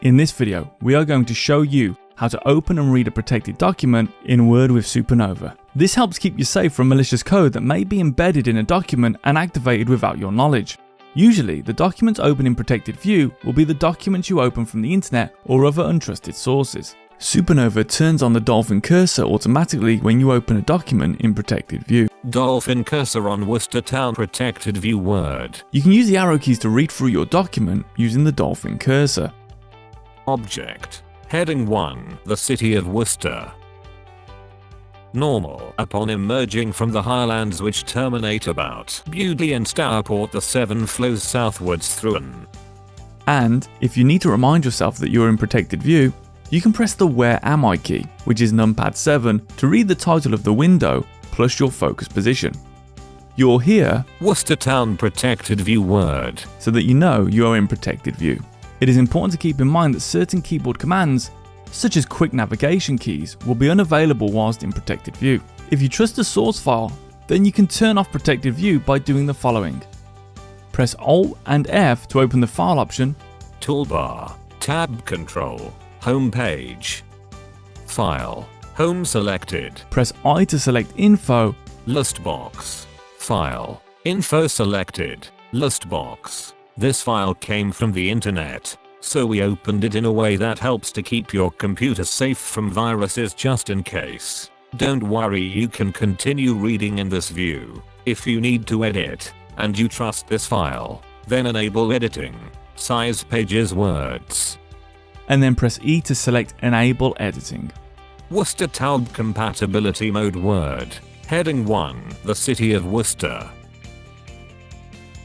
In this video, we are going to show you how to open and read a protected document in Word with SuperNova. This helps keep you safe from malicious code that may be embedded in a document and activated without your knowledge. Usually, the documents open in protected view will be the documents you open from the internet or other untrusted sources. SuperNova turns on the Dolphin cursor automatically when you open a document in protected view. Dolphin cursor on Worcestertown protected view Word. You can use the arrow keys to read through your document using the Dolphin cursor. Object. Heading 1. The City of Worcester. Normal. Upon emerging from the highlands which terminate about Bewdley and Stourport, the Severn flows southwards through an. And if you need to remind yourself that you're in protected view, you can press the Where Am I key, which is numpad 7, to read the title of the window plus your focus position. You'll hear Worcestertown protected view Word, so that you know you are in protected view. It is important to keep in mind that certain keyboard commands, such as quick navigation keys, will be unavailable whilst in protected view. If you trust the source file, then you can turn off protected view by doing the following. Press Alt and F to open the file option, Toolbar, Tab Control, Home page, File, Home selected. Press I to select Info, List box, File, Info selected, List box. This file came from the internet, so we opened it in a way that helps to keep your computer safe from viruses just in case. Don't worry, you can continue reading in this view. If you need to edit, and you trust this file, then enable editing, size pages words. and then press E to select Enable Editing. Worcestertown compatibility mode Word. Heading 1. The City of Worcester.